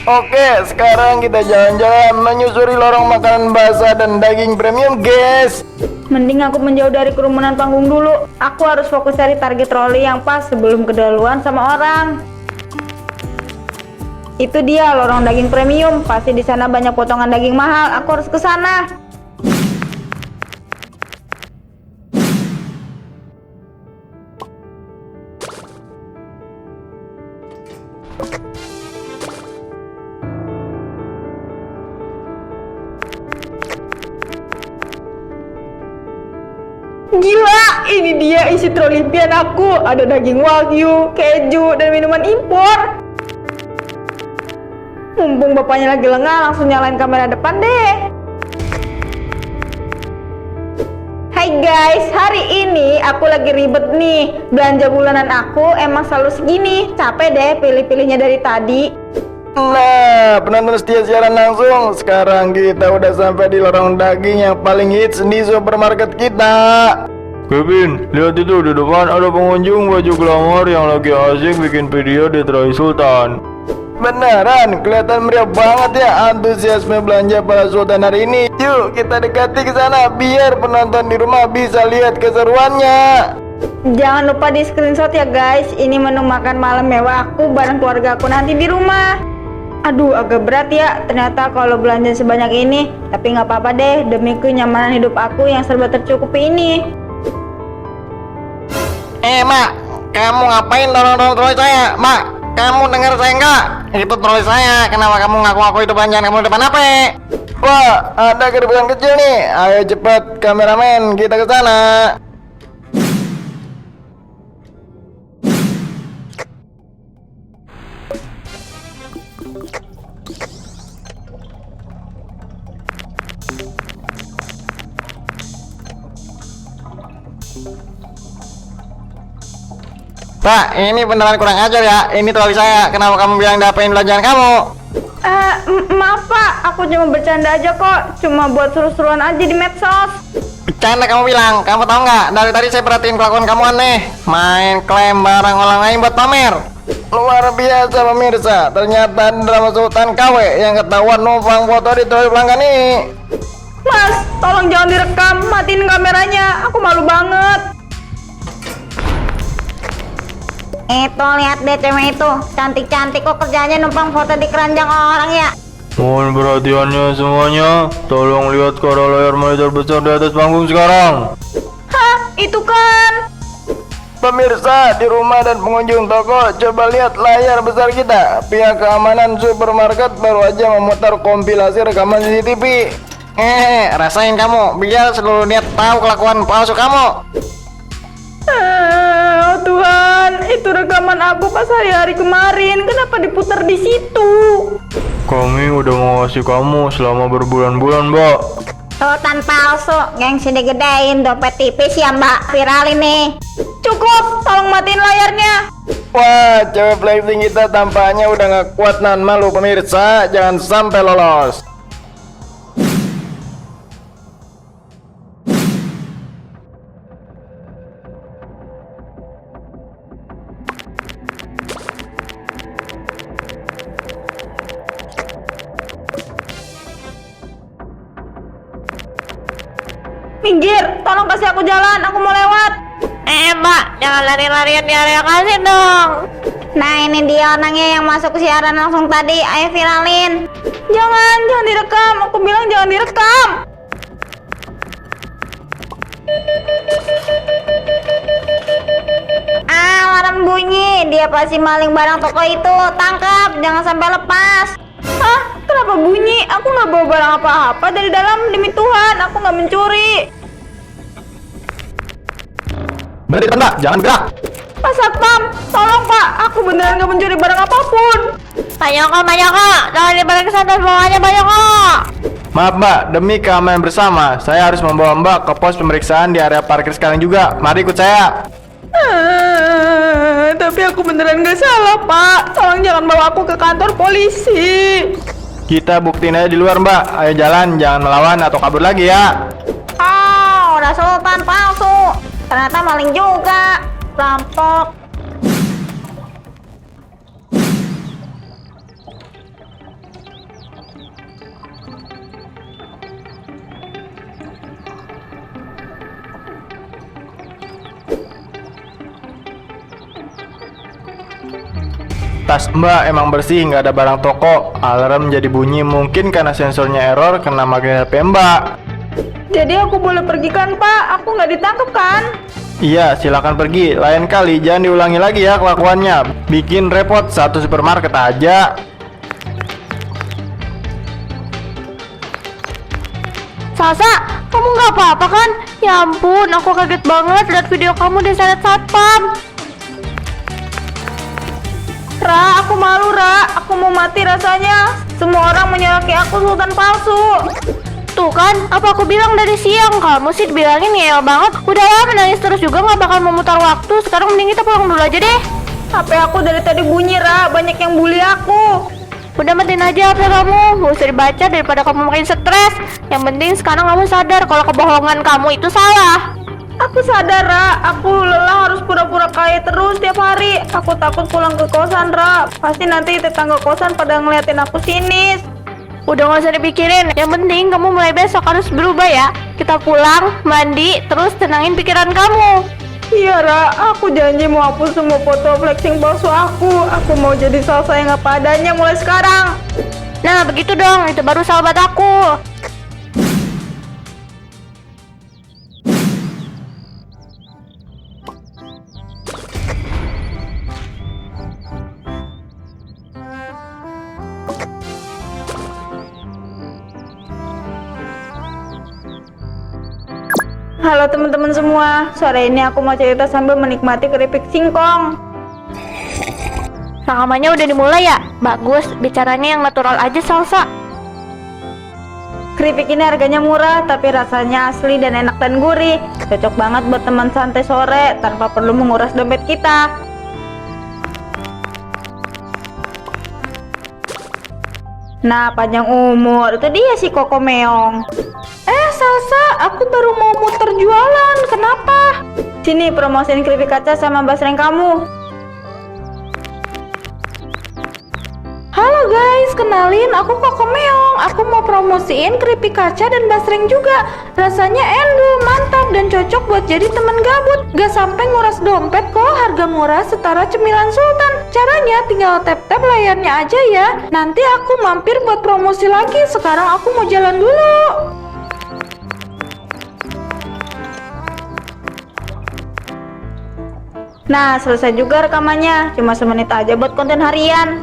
Oke, sekarang kita jalan-jalan menyusuri lorong makanan basah dan daging premium, guys. Mending aku menjauh dari kerumunan panggung dulu. Aku harus fokus cari target troli yang pas sebelum keduluan sama orang. Itu dia lorong daging premium. Pasti di sana banyak potongan daging mahal. Aku harus ke sana. Gila, ini dia isi troli impian aku. Ada daging wagyu, keju, dan minuman impor. Mumpung bapaknya lagi lengah, langsung nyalain kamera depan deh. Hai guys, hari ini aku lagi ribet nih. Belanja bulanan aku emang selalu segini. Capek deh pilih-pilihnya dari tadi. Nah, penonton setia siaran langsung, sekarang kita udah sampai di lorong daging yang paling hits di supermarket kita. Kevin, lihat itu di depan ada pengunjung baju glamor yang lagi asik bikin video di Troy Sultan. Beneran, kelihatan meriah banget ya antusiasme belanja para sultan hari ini. Yuk, kita dekati ke sana biar penonton di rumah bisa lihat keseruannya. Jangan lupa di screenshot ya guys. Ini menu makan malam mewah aku bareng keluarga aku nanti di rumah. Aduh, agak berat ya ternyata kalau belanja sebanyak ini. Tapi nggak apa-apa deh, demi kenyamanan hidup aku yang serba tercukupi ini. Mak, kamu ngapain dorong-dorong troli saya? Mak, kamu dengar saya nggak? Itu troli saya, kenapa kamu ngaku-ngaku itu belanjaan kamu di depan apa? Wah, ada keributan kecil nih. Ayo cepet kameramen, kita ke sana. Pak, ini beneran kurang ajar ya. Ini troli saya. Kenapa kamu bilang dapetin belanjaan kamu? Maaf pak, aku cuma bercanda aja kok. Cuma buat seru-seruan aja di medsos. Bercanda kamu bilang. Kamu tahu nggak? Dari tadi saya perhatiin kelakuan kamu aneh. Main klaim barang orang lain buat pamer. Luar biasa pemirsa. Ternyata drama Sultan KW yang ketahuan numpang foto di troli pelanggan ini. Mas, tolong jangan direkam. Matiin kameranya. Aku malu banget. Itu lihat deh cewek itu, cantik-cantik kok kerjanya numpang foto di keranjang orang ya. Mohon perhatiannya semuanya, tolong lihat ke arah layar monitor besar di atas panggung sekarang. Hah, itu kan. Pemirsa di rumah dan pengunjung toko, coba lihat layar besar kita. Pihak keamanan supermarket baru aja memutar kompilasi rekaman CCTV. Rasain kamu, biar seluruh dunia tahu kelakuan palsu kamu. Oh Tuhan, itu rekaman aku pas hari-hari kemarin. Kenapa diputar di situ? Kami udah mengawasi kamu selama berbulan-bulan, Mbak. Sultan palsu, gengsi digedein, dompet tipis ya mbak, viral ini. Cukup, tolong matiin layarnya. Wah, cewek flexing kita tampaknya udah gak kuat nahan malu pemirsa. Jangan sampai lolos. Minggir, tolong kasih aku jalan, aku mau lewat. Mbak, jangan lari-larian di area kasih dong. Nah ini dia orangnya yang masuk ke siaran langsung tadi, ayo viralin. Jangan direkam, aku bilang jangan direkam. Alarm bunyi, dia pasti maling barang toko itu, tangkap, jangan sampai lepas. Hah? Kenapa bunyi? Aku nggak bawa barang apa-apa dari dalam, demi Tuhan, aku nggak mencuri. Berhenti Mbak, jangan gerak. Pak Satpam, tolong Pak, aku beneran nggak mencuri barang apapun. Pak Joko, jangan dibalik ke atas bawahnya Pak Joko. Maaf Mbak, demi keamanan bersama, saya harus membawa Mbak ke pos pemeriksaan di area parkir sekarang juga. Mari ikut saya. Tapi aku beneran nggak salah Pak, tolong jangan bawa aku ke kantor polisi. Kita buktiin aja di luar Mbak. Ayo jalan, jangan melawan atau kabur lagi ya. Udah Sultan palsu, ternyata maling juga, perampok. Tas Mbak emang bersih, nggak ada barang toko. Alarm jadi bunyi mungkin karena sensornya error kena magnet HP Mbak. Jadi aku boleh pergi kan Pak? Aku nggak ditangkap kan? Iya, silakan pergi. Lain kali jangan diulangi lagi ya kelakuannya. Bikin repot satu supermarket aja. Salsa, kamu nggak apa-apa kan? Ya ampun, aku kaget banget lihat video kamu diseret satpam. Ra, aku malu Ra. Aku mau mati rasanya. Semua orang menyalahkan aku sultan palsu. Tuh kan, apa aku bilang dari siang? Kamu sih dibilangin ngeyel banget. Udahlah, menangis terus juga nggak bakal memutar waktu. Sekarang mending kita pulang dulu aja deh. HP aku dari tadi bunyi Ra. Banyak yang bully aku. Udah matiin aja HP kamu, gak usah dibaca daripada kamu makin stres. Yang penting sekarang kamu sadar kalau kebohongan kamu itu salah. Aku sadar Ra. Aku lelah harus pura-pura kaya terus tiap hari. Aku takut pulang ke kosan Ra. Pasti nanti tetangga kosan pada ngeliatin aku sinis. Udah gak usah dipikirin, yang penting kamu mulai besok harus berubah ya. Kita pulang, mandi, terus tenangin pikiran kamu. Iya Ra, aku janji mau hapus semua foto flexing palsu aku. Aku mau jadi Salsa yang apa adanya mulai sekarang. Nah begitu dong, itu baru sahabat aku. Halo teman-teman semua, sore ini aku mau cerita sambil menikmati keripik singkong. Rekamannya udah dimulai ya? Bagus, bicaranya yang natural aja Salsa. Keripik ini harganya murah, tapi rasanya asli dan enak dan gurih. Cocok banget buat teman santai sore, tanpa perlu menguras dompet kita. Nah, panjang umur, itu dia si Koko Meong. Salsa, aku baru mau muter jualan, kenapa? Sini, promosiin keripik kaca sama basreng kamu. Halo guys, kenalin aku Koko Meong. Aku mau promosiin keripik kaca dan basreng juga. Rasanya endul, mantap dan cocok buat jadi teman gabut. Gak sampai nguras dompet kok, harga murah setara cemilan sultan. Caranya tinggal tap-tap layarnya aja ya. Nanti aku mampir buat promosi lagi. Sekarang aku mau jalan dulu. Nah, selesai juga rekamannya. Cuma semenit aja buat konten harian.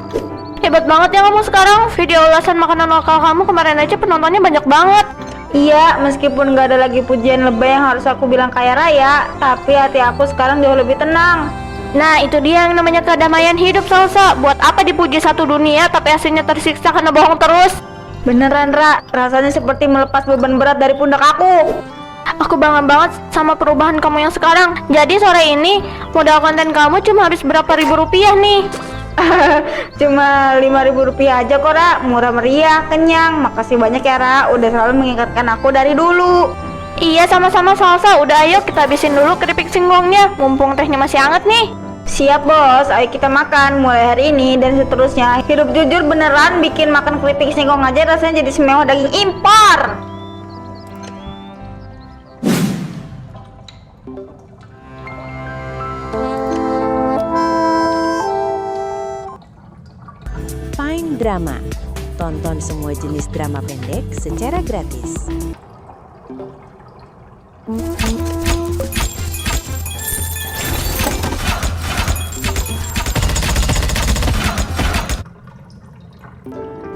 Hebat banget ya kamu sekarang. Video ulasan makanan lokal kamu kemarin aja penontonnya banyak banget. Iya, meskipun gak ada lagi pujian lebay yang harus aku bilang kaya raya, tapi hati aku sekarang jauh lebih tenang. Nah itu dia yang namanya kedamaian hidup Salsa. Buat apa dipuji satu dunia tapi aslinya tersiksa karena bohong terus. Beneran Ra, rasanya seperti melepas beban berat dari pundak aku. Aku bangga banget sama perubahan kamu yang sekarang. Jadi sore ini modal konten kamu cuma habis berapa ribu rupiah nih? Cuma 5.000 rupiah aja kok Ra, murah meriah, kenyang. Makasih banyak ya Ra, udah selalu mengingatkan aku dari dulu. Iya sama-sama Salsa, udah ayo kita habisin dulu keripik singkongnya. Mumpung tehnya masih hangat nih. Siap bos, ayo kita makan mulai hari ini dan seterusnya. Hidup jujur beneran bikin makan keripik singkong aja rasanya jadi semewah daging impor. Fine Drama. Tonton semua jenis drama pendek secara gratis.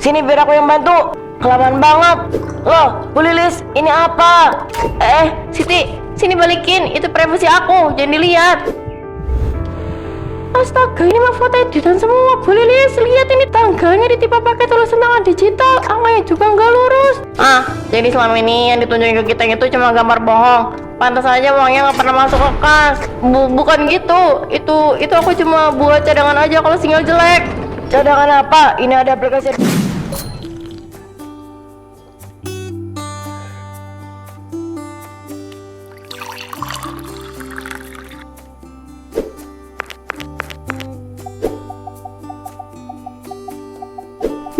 Sini biar aku yang bantu. Kelamaan banget. Loh, Bu Lilis, ini apa? Siti, sini balikin, itu privasi aku, jangan dilihat. Astaga, ini mah foto editan semua. Bu Lilis, lihat ini tangganya ditipa pakai tulisan tangan digital. Angkanya juga nggak lurus. Jadi selama ini yang ditunjukin ke kita itu cuma gambar bohong. Pantas aja uangnya nggak pernah masuk ke kas. Bukan gitu. Itu aku cuma buat cadangan aja kalau sinyal jelek. Cadangan apa? Ini ada aplikasi.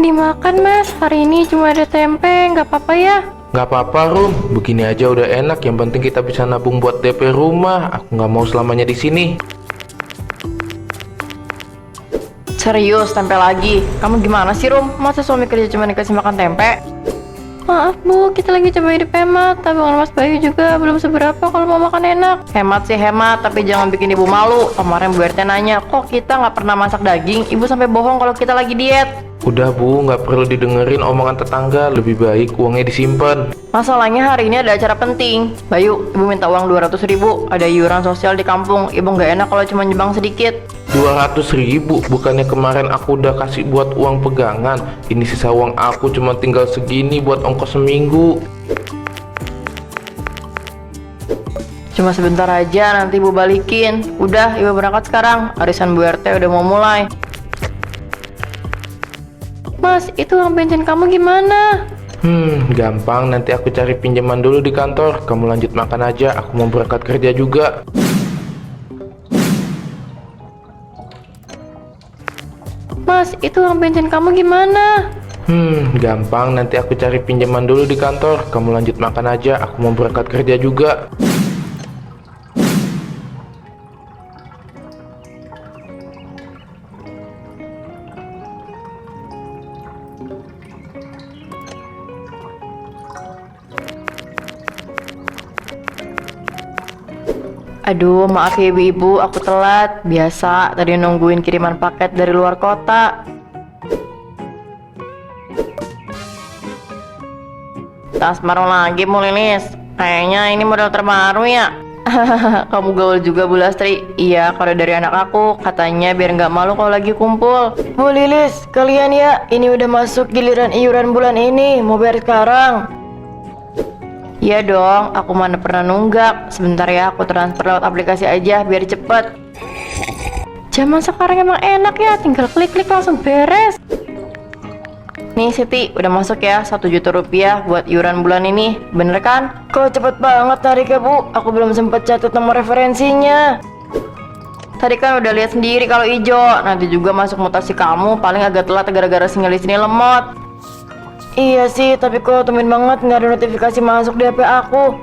Dimakan mas, hari ini cuma ada tempe, nggak apa-apa ya? Nggak apa-apa Rum, begini aja udah enak. Yang penting kita bisa nabung buat DP rumah. Aku nggak mau selamanya di sini. Serius, tempe lagi? Kamu gimana sih, Rum? Masa suami kerja cuma dikasih makan tempe? Maaf Bu, kita lagi coba hidup hemat. Tabungan Mas Bayu juga belum seberapa kalau mau makan enak. Hemat sih hemat, tapi jangan bikin ibu malu. Kemarin Bu RT nanya, kok kita nggak pernah masak daging? Ibu sampai bohong kalau kita lagi diet. Udah Bu, nggak perlu didengerin omongan tetangga. Lebih baik uangnya disimpan. Masalahnya hari ini ada acara penting. Bayu, Ibu minta uang 200.000. Ada iuran sosial di kampung. Ibu nggak enak kalau cuma nyumbang sedikit. 200.000? Bukannya kemarin aku udah kasih buat uang pegangan. Ini sisa uang aku cuma tinggal segini buat ongkos seminggu. Cuma sebentar aja, nanti Ibu balikin. Udah, Ibu berangkat sekarang. Arisan Bu RT udah mau mulai. Mas, itu uang bensin kamu gimana? Gampang. Nanti aku cari pinjaman dulu di kantor. Kamu lanjut makan aja. Aku mau berangkat kerja juga. Mas, itu uang bensin kamu gimana? Gampang. Nanti aku cari pinjaman dulu di kantor. Kamu lanjut makan aja. Aku mau berangkat kerja juga. Aduh, maaf ya ibu-ibu, aku telat. Biasa, tadi nungguin kiriman paket dari luar kota. Tas baru lagi Bu Lilis. Kayaknya ini model terbaru ya. Kamu gaul juga Bu Lastri. Iya, kalau dari anak aku, katanya biar nggak malu kalau lagi kumpul. Bu Lilis, kalian ya, ini udah masuk giliran iuran bulan ini. Mau bayar sekarang? Iya dong, aku mana pernah nunggak. Sebentar ya, aku transfer lewat aplikasi aja biar cepet. Zaman sekarang emang enak ya, tinggal klik-klik langsung beres. Nih Siti, udah masuk ya 1 juta rupiah buat iuran bulan ini. Bener kan? Kok cepet banget tariknya Bu? Aku belum sempet catat nomor referensinya. Tadi kan udah lihat sendiri kalau hijau. Nanti juga masuk mutasi kamu, paling agak telat gara-gara sinyal di sini lemot. Iya sih, tapi kok temen banget nggak ada notifikasi masuk di HP aku.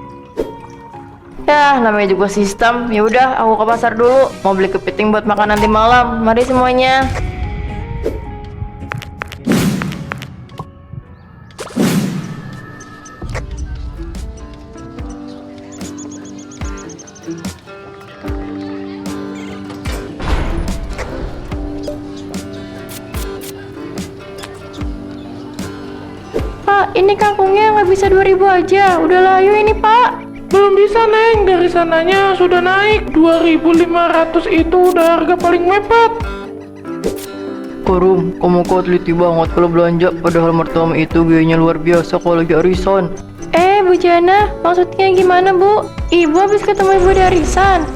Ya, namanya juga sistem. Ya udah, aku ke pasar dulu. Mau beli kepiting buat makan nanti malam. Mari semuanya. Pak, ini kangkungnya nggak bisa 2.000 aja. Udah layu ini Pak. Belum bisa Neng, dari sananya sudah naik. 2.500 itu udah harga paling mepet. Korum, kamu kok teliti banget kalau belanja. Padahal mertuamu itu biayanya luar biasa kalau lagi arisan. Bu Jana, maksudnya gimana Bu? Ibu habis ketemu ibu di arisan.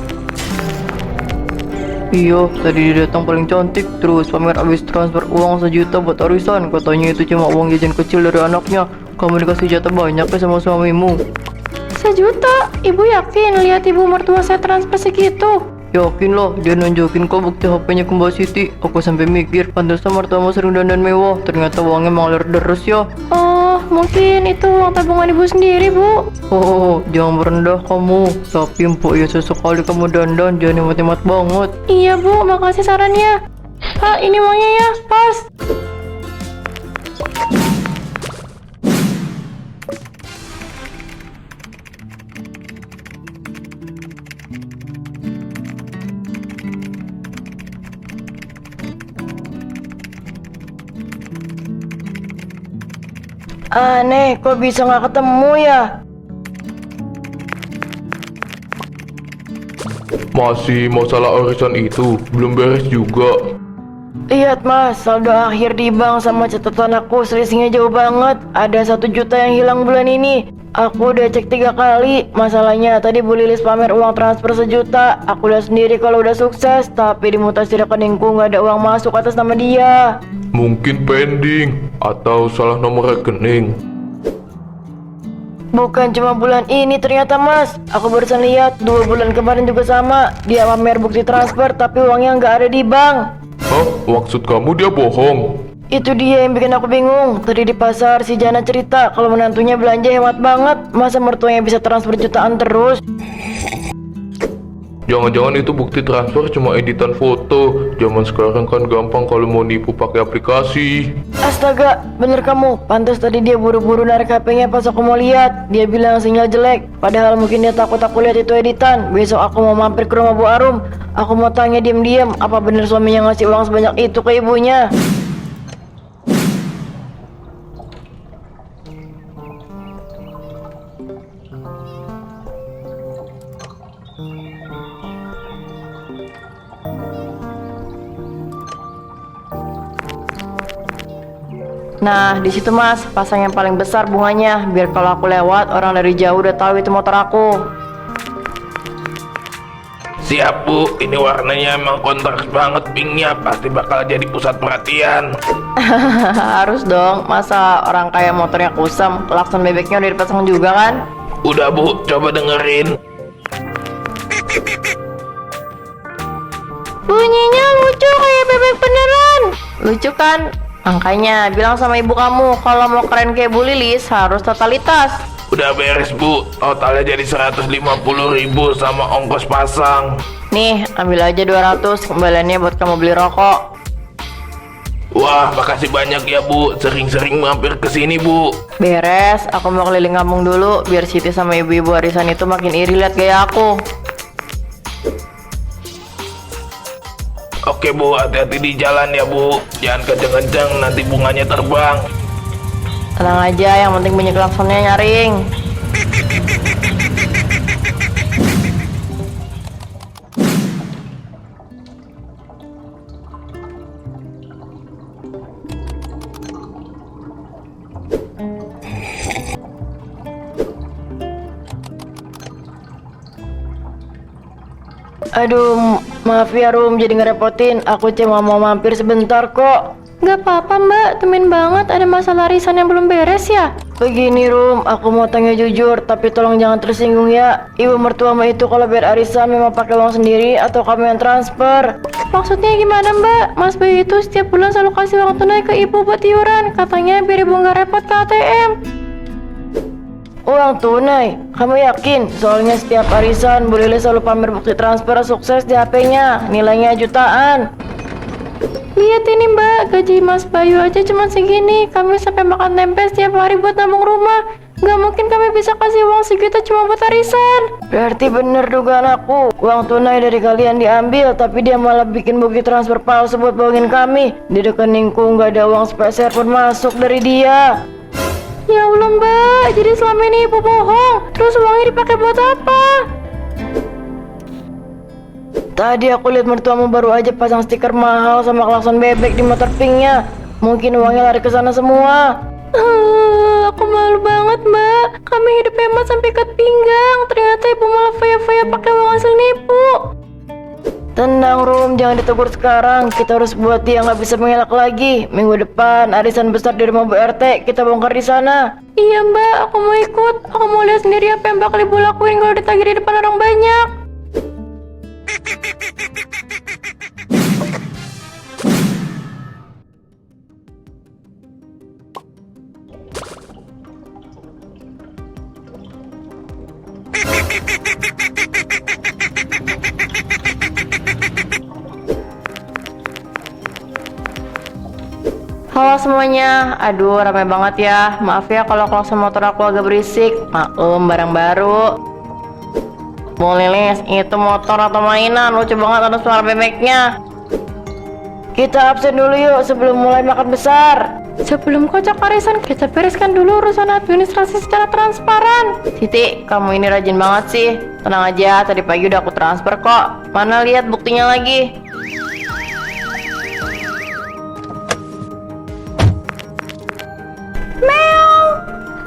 Iya, tadi dia datang paling cantik. Terus pamer habis transfer uang 1 juta buat arisan. Katanya itu cuma uang jajan kecil dari anaknya. Kamu dikasih jatah banyak ya sama suamimu. 1 juta? Ibu yakin lihat ibu mertua saya transfer segitu? Yakin loh, dia nunjukin kok bukti HP-nya ke Mbak Siti. Aku sampai mikir, pantesan mertuamu sering dandan mewah. Ternyata uangnya mengalir deres ya. Oh, mungkin itu uang tabungan ibu sendiri Bu. Oh, jangan merendah kamu. Tapi Mpok ya sesekali kamu dandan, jangan hemat-hemat banget. Iya Bu, makasih sarannya. Pak, ini uangnya ya, pas. Aneh, kok bisa nggak ketemu ya? Masih masalah arisan itu, belum beres juga. Lihat Mas, saldo akhir di bank sama catatan aku selisihnya jauh banget. Ada 1 juta yang hilang bulan ini. Aku udah cek 3 kali. Masalahnya tadi Bu Lilis pamer uang transfer 1 juta. Aku lihat sendiri kalau udah sukses, tapi di mutasi rekeningku nggak ada uang masuk atas nama dia. Mungkin pending atau salah nomor rekening. Bukan cuma bulan ini ternyata Mas. Aku barusan lihat 2 bulan kemarin juga sama. Dia pamer bukti transfer tapi uangnya nggak ada di bank. Hah? Maksud kamu dia bohong? Itu dia yang bikin aku bingung. Tadi di pasar si Jana cerita kalau menantunya belanja hemat banget. Masa mertuanya bisa transfer jutaan terus? Jangan-jangan itu bukti transfer cuma editan foto. Zaman sekarang kan gampang kalau mau nipu pakai aplikasi. Astaga, bener kamu. Pantas tadi dia buru-buru narik HP-nya pas aku mau lihat. Dia bilang sinyal jelek. Padahal mungkin dia takut aku lihat itu editan. Besok aku mau mampir ke rumah Bu Arum. Aku mau tanya diam-diam, apa bener suaminya ngasih uang sebanyak itu ke ibunya? Nah, di situ Mas, pasang yang paling besar bunganya, biar kalau aku lewat orang dari jauh udah tahu itu motor aku. Siap Bu, ini warnanya emang kontras banget pinknya, pasti bakal jadi pusat perhatian. Harus dong, masa orang kaya motornya kusam, klakson bebeknya udah dipasang juga kan? Udah Bu, coba dengerin. Bunyinya lucu kayak bebek beneran. Lucu kan? Makanya bilang sama ibu kamu kalau mau keren kayak Bu Lilis harus totalitas. Udah beres Bu, totalnya jadi 150.000 sama ongkos pasang. Nih, ambil aja 200 kembaliannya buat kamu beli rokok. Wah, makasih banyak ya Bu, sering-sering mampir ke sini Bu. Beres, aku mau keliling kampung dulu biar Siti sama ibu-ibu arisan itu makin iri lihat gaya aku. Oke Bu, hati-hati di jalan ya Bu. Jangan kenceng-kenceng, nanti bunganya terbang. Tenang aja, yang penting bunyi klaksonnya nyaring. Aduh, maaf ya Rum, jadi ngerepotin. Aku cuma mau mampir sebentar kok. Gak apa-apa Mbak, temen banget. Ada masalah arisan yang belum beres ya? Begini Rum, aku mau tanya jujur, tapi tolong jangan tersinggung ya. Ibu mertuamu itu kalau bayar arisan memang pakai uang sendiri atau kamu yang transfer? Maksudnya gimana Mbak? Mas Bayu itu setiap bulan selalu kasih uang tunai ke ibu buat iuran. Katanya biar ibu nggak repot ke ATM. Uang tunai? Kamu yakin? Soalnya setiap arisan Bu Lilis selalu pamer bukti transfer sukses di HP-nya. Nilainya jutaan. Lihat ini Mbak, gaji Mas Bayu aja cuma segini. Kami sampai makan tempe setiap hari buat nabung rumah. Gak mungkin kami bisa kasih uang segitu cuma buat arisan. Berarti bener dugaan aku. Uang tunai dari kalian diambil, tapi dia malah bikin bukti transfer palsu buat bohongin kami. Di rekeningku gak ada uang sepeser pun masuk dari dia. Ya Allah Mbak, jadi selama ini ibu bohong. Terus uangnya dipakai buat apa? Tadi aku lihat mertuamu baru aja pasang stiker mahal sama klakson bebek di motor pinknya. Mungkin uangnya lari ke sana semua. Aku malu banget Mbak. Kami hidup hemat sampai ikat pinggang. Ternyata ibu malah foya-foya pakai uang hasil nipu. Tenang Rum, jangan ditegur sekarang. Kita harus buat dia nggak bisa mengelak lagi. Minggu depan arisan besar di rumah Bu RT, kita bongkar di sana. Iya Mbak, aku mau ikut. Aku mau lihat sendiri apa yang bakal ibu lakuin kalau ditagih di depan orang banyak. Halo semuanya, aduh ramai banget ya. Maaf ya kalau klakson motor aku agak berisik. Maklum, barang baru. Bu Lilis, itu motor atau mainan? Lucu banget ada suara bebeknya. Kita absen dulu yuk sebelum mulai makan besar. Sebelum kocok arisan, kita bereskan dulu urusan administrasi secara transparan. Siti, kamu ini rajin banget sih. Tenang aja, tadi pagi udah aku transfer kok. Mana lihat buktinya lagi.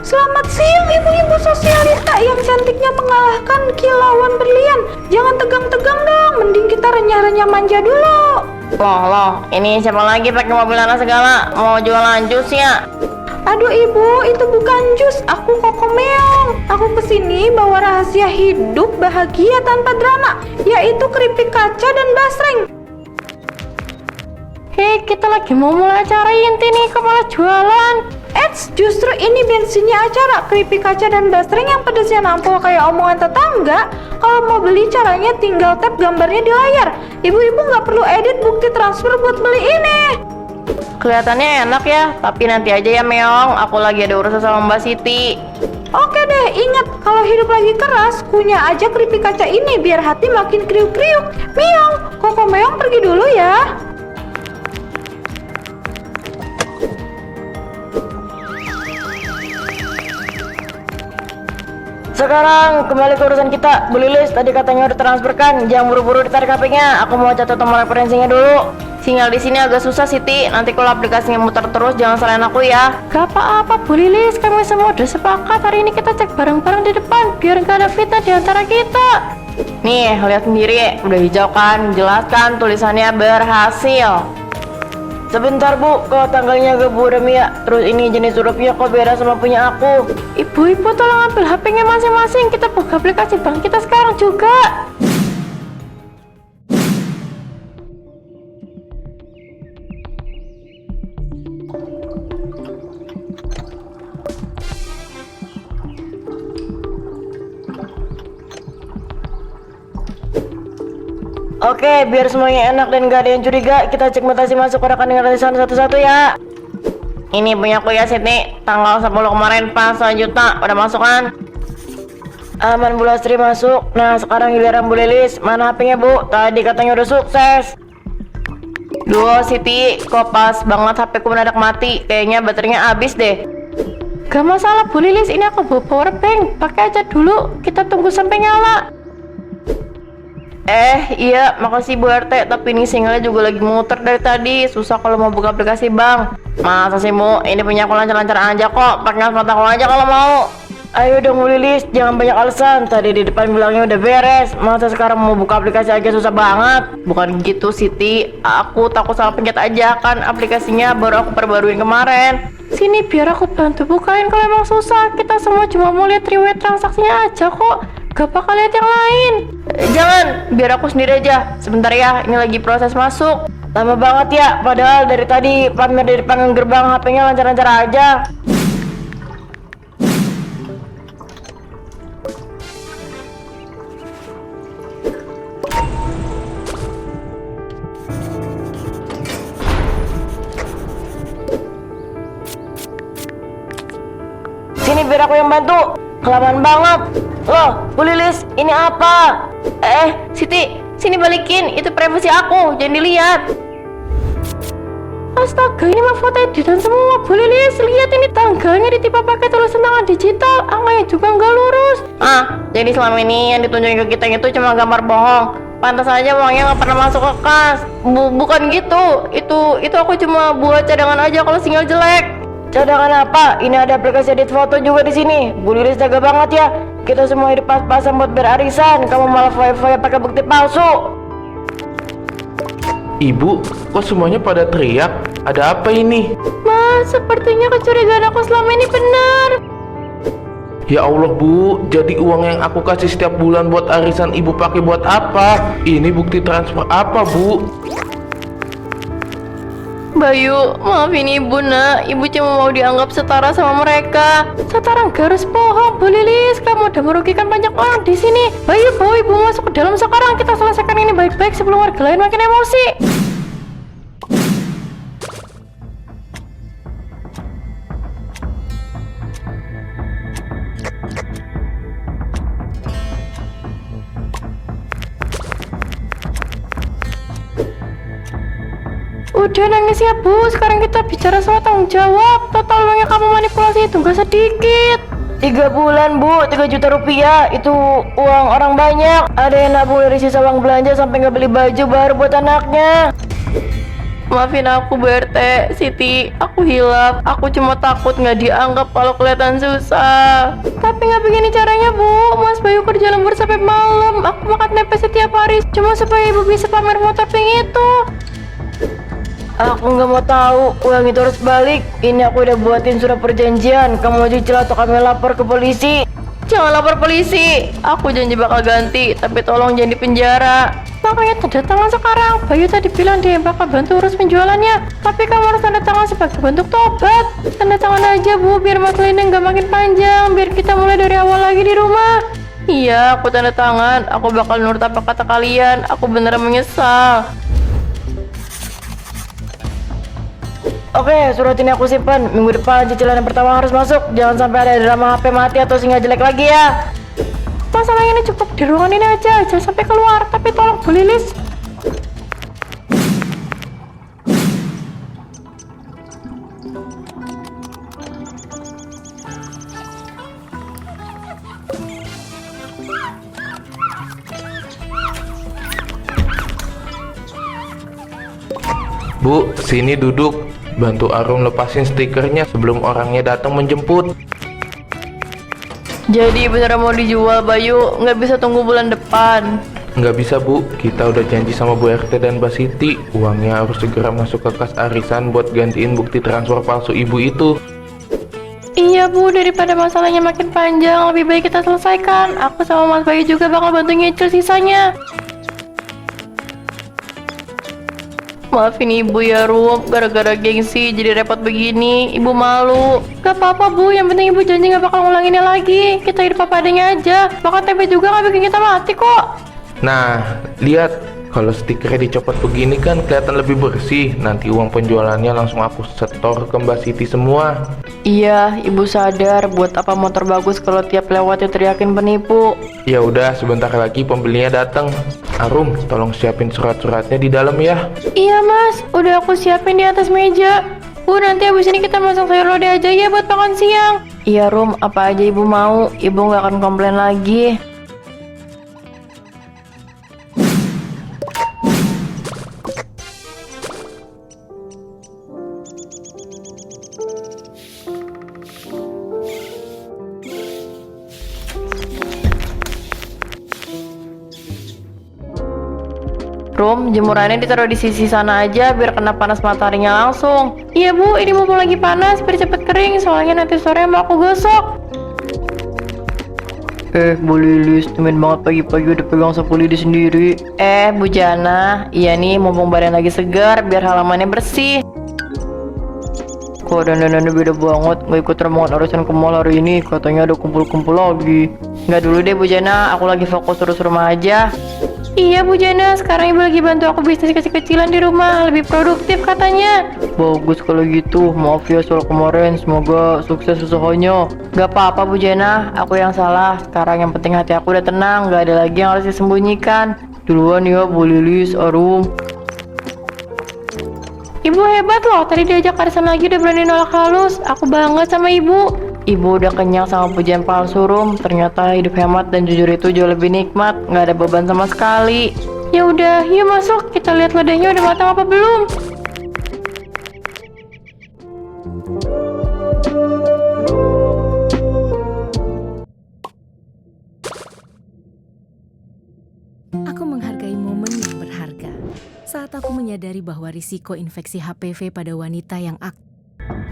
Selamat siang ibu-ibu sosialita yang cantiknya mengalahkan kilauan berlian. Jangan tegang-tegang dong, mending kita renyah-renyah manja dulu. Loh, ini siapa lagi pakai mobil anak segala? Mau jualan jus ya? Aduh ibu, itu bukan jus, aku Koko Meong. Aku kesini bawa rahasia hidup bahagia tanpa drama, yaitu keripik kaca dan basreng. Hei, kita lagi mau mulai acara inti nih, kok malah jualan? Eits, justru ini bensinnya acara keripik kaca dan basreng yang pedasnya nampol kayak omongan tetangga. Kalau mau beli caranya tinggal tap gambarnya di layar. Ibu-ibu nggak perlu edit bukti transfer buat beli ini. Kelihatannya enak ya, tapi nanti aja ya Meong, aku lagi ada urusan sama Mbak Siti. Oke deh, ingat kalau hidup lagi keras, kunyah aja keripik kaca ini biar hati makin kriuk-kriuk. Meong, Koko Meong pergi dulu ya. Sekarang kembali ke urusan kita. Bu Lilis tadi katanya udah transferkan, jangan buru-buru ditarik HP-nya. Aku mau catat nomor referensinya dulu. Sinyal di sini agak susah Siti. Nanti kalau aplikasinya muter terus jangan salahin aku ya. Gak apa-apa Bu Lilis, kami semua udah sepakat hari ini kita cek bareng-bareng di depan biar gak ada fitnah di antara kita. Nih, lihat sendiri, udah hijau kan? Jelaskan tulisannya berhasil. Sebentar Bu, kok tanggalnya agak buram ya? Terus ini jenis hurufnya kok beda sama punya aku? Ibu-ibu tolong ambil HP-nya masing-masing, kita buka aplikasi bank kita sekarang juga. Oke, biar semuanya enak dan gak ada yang curiga, kita cek mutasi masuk ke rekening Arisan satu-satu ya. Ini punya aku ya Siti, tanggal 10 kemarin pas 1 juta, udah masuk kan? Aman Bu Lastri masuk. Nah sekarang giliran Bu Lilis, mana HP-nya Bu? Tadi katanya udah sukses. Duh Siti, kok pas banget HP ku mendadak mati, kayaknya baterainya habis deh. Gak masalah Bu Lilis, ini aku bawa power bank, pakai aja dulu, kita tunggu sampai nyala. Iya, makasih Bu RT, tapi ini sinyalnya juga lagi muter dari tadi, susah kalau mau buka aplikasi bang. Masa sih Bu, ini punya aku lancar-lancar aja kok, pakai hotspot aku aja kalau mau. Ayo dong Bu Lilis, jangan banyak alasan, tadi di depan bilangnya udah beres, masa sekarang mau buka aplikasi aja susah banget. Bukan gitu Siti, aku takut salah pencet aja kan, aplikasinya baru aku perbaruin kemarin. Sini biar aku bantu bukain, kalau emang susah, kita semua cuma mau lihat riwayat transaksinya aja kok, gak bakal lihat yang lain. Jangan, biar aku sendiri aja. Sebentar ya, ini lagi proses masuk. Lama banget ya, padahal dari tadi pamer di depan gerbang HP-nya lancar-lancar aja. Sini biar aku yang bantu. Kelamaan banget. Loh, Bu Lilis, ini apa? Siti, sini balikin. Itu privasi aku, jangan dilihat. Astaga, ini mah foto editan semua Bu Lilis. Lihat ini tanggalnya ditipe pakai tulisan tangan digital, angkanya juga nggak lurus. Jadi selama ini yang ditunjukin ke kita itu cuma gambar bohong. Pantas aja uangnya nggak pernah masuk ke kas. Bukan gitu. Itu aku cuma buat cadangan aja kalau sinyal jelek. Cadangan apa? Ini ada aplikasi edit foto juga di sini. Bu Lilis jaga banget ya. Kita semua hidup pas-pasan buat berarisan. Kamu malah foya-foya pakai bukti palsu. Ibu, kok semuanya pada teriak? Ada apa ini? Mas, sepertinya kecurigaan aku selama ini benar. Ya Allah Bu, jadi uang yang aku kasih setiap bulan buat arisan ibu pakai buat apa? Ini bukti transfer apa Bu? Bayu, maafin ibu nak. Ibu cuma mau dianggap setara sama mereka. Setara gak harus bohong Bu Lilis, kamu udah merugikan banyak orang di sini. Bayu, bawa ibu masuk ke dalam sekarang, kita selesaikan ini baik-baik sebelum warga lain makin emosi. Udah nangis ya Bu, sekarang kita bicara soal tanggung jawab. Total uang yang kamu manipulasi itu gak sedikit. 3 bulan Bu, 3 juta rupiah. Itu uang orang banyak. Ada yang nabung dari sisa uang belanja sampai nggak beli baju baru buat anaknya. Maafin aku Bu RT, Siti, aku hilaf. Aku cuma takut nggak dianggap kalau kelihatan susah. Tapi nggak begini caranya Bu, Mas Bayu kerja lembur sampai malam. Aku makan tempe setiap hari cuma supaya ibu bisa pamer motor pink itu. Aku nggak mau tahu, uang itu harus balik. Ini aku udah buatin surat perjanjian. Kamu cicil atau kami lapor ke polisi. Jangan lapor polisi. Aku janji bakal ganti, tapi tolong jangan dipenjara. Makanya tanda tangan sekarang. Bayu tadi bilang dia bakal bantu urus penjualannya, tapi kamu harus tanda tangan sebagai bentuk tobat. Tanda tangan aja Bu, biar masalah ini nggak makin panjang, biar kita mulai dari awal lagi di rumah. Iya, aku tanda tangan. Aku bakal nurut apa kata kalian. Aku beneran menyesal. Oke, surat ini aku simpan. Minggu depan cicilan yang pertama harus masuk. Jangan sampai ada drama HP mati atau singa jelek lagi ya. Masalah ini cukup di ruangan ini aja, jangan sampai keluar. Tapi tolong Bu Lilis. Bu, sini duduk. Bantu Arum lepasin stikernya sebelum orangnya datang menjemput. Jadi beneran mau dijual Bayu, nggak bisa tunggu bulan depan. Nggak bisa Bu, kita udah janji sama Bu RT dan Mbak Siti. Uangnya harus segera masuk ke kas arisan buat gantiin bukti transfer palsu ibu itu. Iya Bu, daripada masalahnya makin panjang, lebih baik kita selesaikan. Aku sama Mas Bayu juga bakal bantu nyicil sisanya. Maafin ibu ya Rum, gara-gara gengsi jadi repot begini. Ibu malu. Gak apa-apa Bu, yang penting ibu janji gak bakal ngulanginnya lagi. Kita hidup apa adanya aja. Bahkan tempe juga gak bikin kita mati kok. Nah, lihat. Kalau stikernya dicopot begini kan kelihatan lebih bersih. Nanti uang penjualannya langsung aku setor ke Mbak Siti semua. Iya, ibu sadar. Buat apa motor bagus kalau tiap lewatnya teriakin penipu. Ya udah, sebentar lagi pembelinya datang. Arum, tolong siapin surat-suratnya di dalam ya. Iya Mas, udah aku siapin di atas meja. Bu, nanti abis ini kita masak sayur lodeh aja ya buat makan siang. Iya Rum, apa aja ibu mau. Ibu gak akan komplain lagi. Rum, jemurannya ditaruh di sisi sana aja biar kena panas mataharinya langsung. Iya Bu, ini mumpung lagi panas biar cepet kering, soalnya nanti sore mau aku gosok. Bu Lilis, temen banget pagi-pagi udah pegang sapu lidi sendiri. Bu Jana, iya nih mumpung badan lagi segar biar halamannya bersih. Kok dandanannya beda banget, nggak ikut rombongan arisan ke mall hari ini, katanya ada kumpul-kumpul lagi. Nggak dulu deh Bu Jana, aku lagi fokus urus rumah aja. Iya Bu Jana, sekarang ibu lagi bantu aku bisnis kecil-kecilan di rumah, lebih produktif katanya. Bagus kalau gitu, maaf ya soal kemarin, semoga sukses usahanya. Gak apa-apa Bu Jana, aku yang salah. Sekarang yang penting hati aku udah tenang, gak ada lagi yang harus disembunyikan. Duluan ya Bu Lilis, Arum. Ibu hebat loh, tadi diajak arisan lagi udah berani nolak halus. Aku banget sama ibu. Ibu udah kenyang sama pujian palsu Rum. Ternyata hidup hemat dan jujur itu jauh lebih nikmat, nggak ada beban sama sekali. Ya udah, yuk masuk. Kita lihat lodehnya udah matang apa belum. Aku menghargai momen yang berharga saat aku menyadari bahwa risiko infeksi HPV pada wanita yang aktif.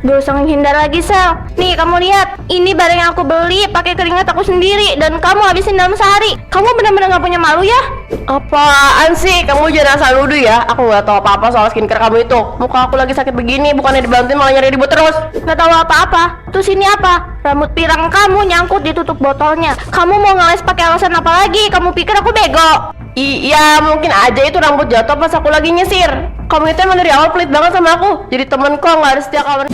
Gak usah menghindar lagi Sel. Nih kamu lihat, ini barang yang aku beli pakai keringat aku sendiri dan kamu habisin dalam sehari. Kamu benar-benar gak punya malu ya? Apaan sih? Kamu jangan asal nuduh ya. Aku gak tahu apa-apa soal skincare kamu itu. Muka aku lagi sakit begini, bukannya dibantuin malah nyari ribut terus. Gak tahu apa-apa. Terus ini apa? Rambut pirang kamu nyangkut di tutup botolnya. Kamu mau ngeles pakai alasan apa lagi? Kamu pikir aku bego? Iya, mungkin aja itu rambut jatuh pas aku lagi nyisir. Kamu itu emang dari awal pelit banget sama aku. Jadi temen kok gak ada setia kawan.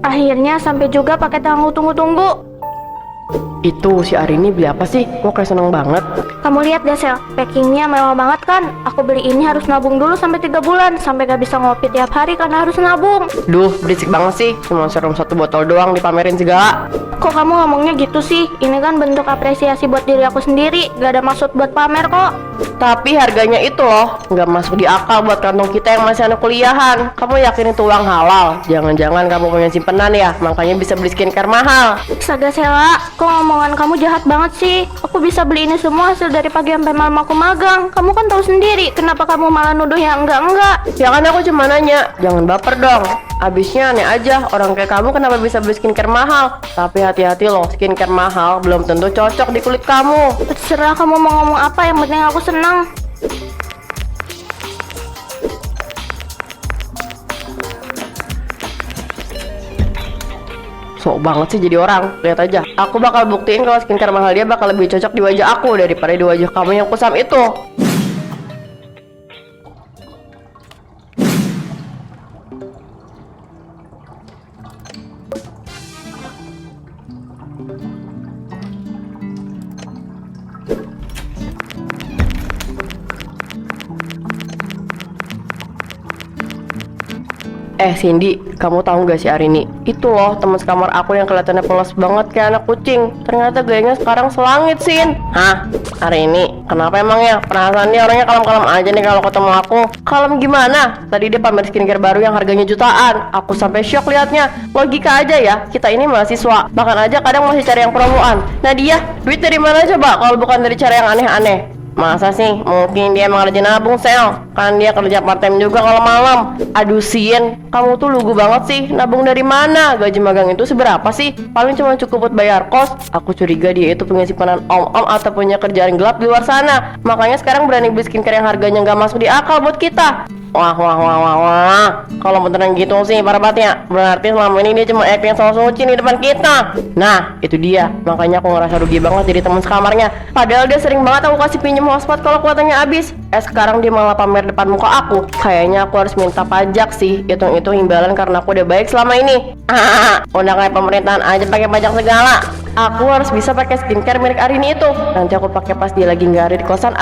Akhirnya sampai juga pakai tangguh tunggu-tunggu. Itu si Arini beli apa sih? Kok kayak seneng banget. Kamu lihat deh Sel, packingnya mewah banget kan? Aku beli ini harus nabung dulu sampai 3 bulan, sampai gak bisa ngopi tiap hari karena harus nabung. Duh, berisik banget sih. Cuma serum 1 botol doang dipamerin segala. Kok kamu ngomongnya gitu sih? Ini kan bentuk apresiasi buat diri aku sendiri, gak ada maksud buat pamer kok. Tapi harganya itu loh, nggak masuk di akal buat kantong kita yang masih anak kuliahan. Kamu yakin itu uang halal? Jangan-jangan kamu punya simpenan ya, makanya bisa beli skincare mahal. Astaga Sela, kok ngomong omongan kamu jahat banget sih. Aku bisa beli ini semua hasil dari pagi sampai malam aku magang. Kamu kan tahu sendiri, kenapa kamu malah nuduh yang enggak? Ya kan aku cuma nanya, jangan baper dong. Abisnya aneh aja, orang kayak kamu kenapa bisa beli skincare mahal? Tapi hati-hati loh, skincare mahal belum tentu cocok di kulit kamu. Terserah kamu mau ngomong apa, yang penting aku senang. Sok banget sih jadi orang. Lihat aja, aku bakal buktiin kalau skincare mahal dia bakal lebih cocok di wajah aku daripada di wajah kamu yang kusam itu. Cindy, kamu tahu gak sih Arini? Itu loh teman sekamar aku yang kelihatannya polos banget kayak anak kucing. Ternyata gayanya sekarang selangit, Sin. Hah? Arini? Kenapa emangnya? Perasaan dia orangnya kalem-kalem aja nih kalau ketemu aku. Kalem gimana? Tadi dia pamer skincare baru yang harganya jutaan. Aku sampai shock liatnya. Logika aja ya, kita ini mahasiswa. Bahkan aja kadang masih cari yang promoan. Nah dia, duit dari mana coba kalau bukan dari cara yang aneh-aneh? Masa sih? Mungkin dia emang rajin nabung, Sel. Kan dia kerja part time juga kalau malam. Aduh, Sin, kamu tuh lugu banget sih. Nabung dari mana? Gaji magang itu seberapa sih? Paling cuma cukup buat bayar kos. Aku curiga dia itu punya simpanan om-om atau punya kerjaan gelap di luar sana. Makanya sekarang berani beli skincare yang harganya nggak masuk di akal buat kita. Wah. Kalau beneran gitu sih para batnya, berarti selama ini dia cuma acting so suci di depan kita. Nah, itu dia. Makanya aku ngerasa rugi banget jadi teman sekamarnya. Padahal dia sering banget aku kasih pinjam hotspot kalau kuotanya habis. Sekarang dia malah pamer depan muka aku. Kayaknya aku harus minta pajak sih. Hitung-hitung imbalan karena aku udah baik selama ini. Udah kayak pemerintahan aja pakai pajak segala. Aku harus bisa pakai skincare milik Arini itu. Nanti aku pakai pas dia lagi nggak ada di kosan.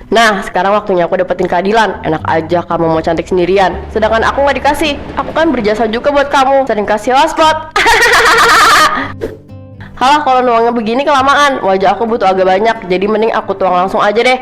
Nah, sekarang waktunya aku dapetin keadilan. Enak aja kamu mau cantik sendirian, sedangkan aku nggak dikasih. Aku kan berjasa juga buat kamu, sering kasih hotspot. Halah, kalau nuangnya begini kelamaan. Wajah aku butuh agak banyak, jadi mending aku tuang langsung aja deh.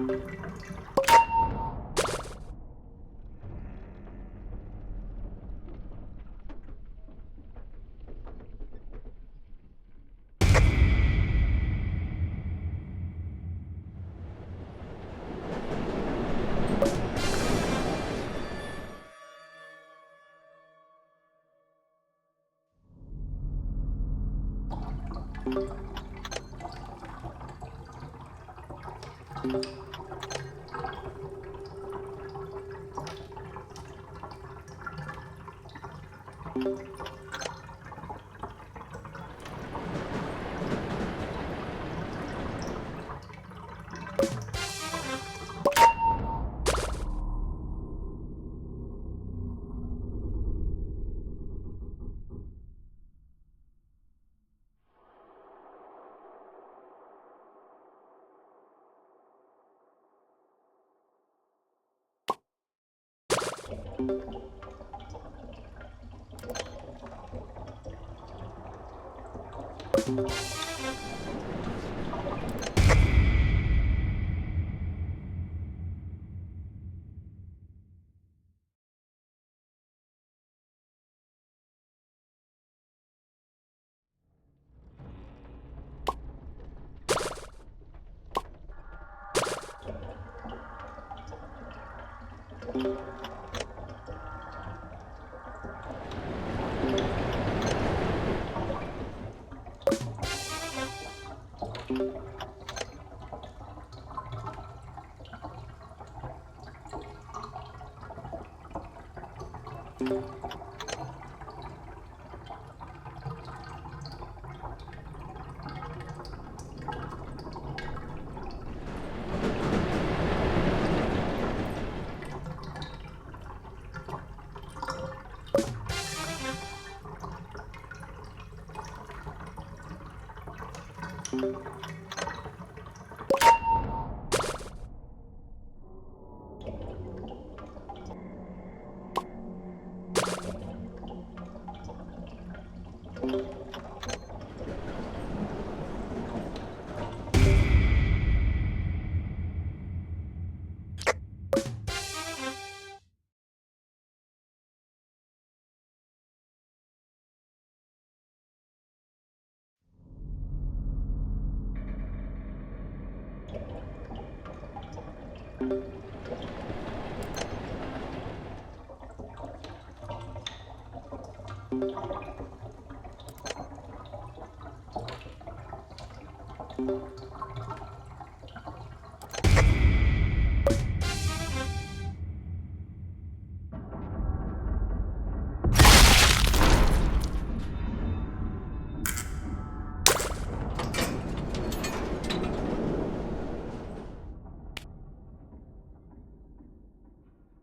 Thank you.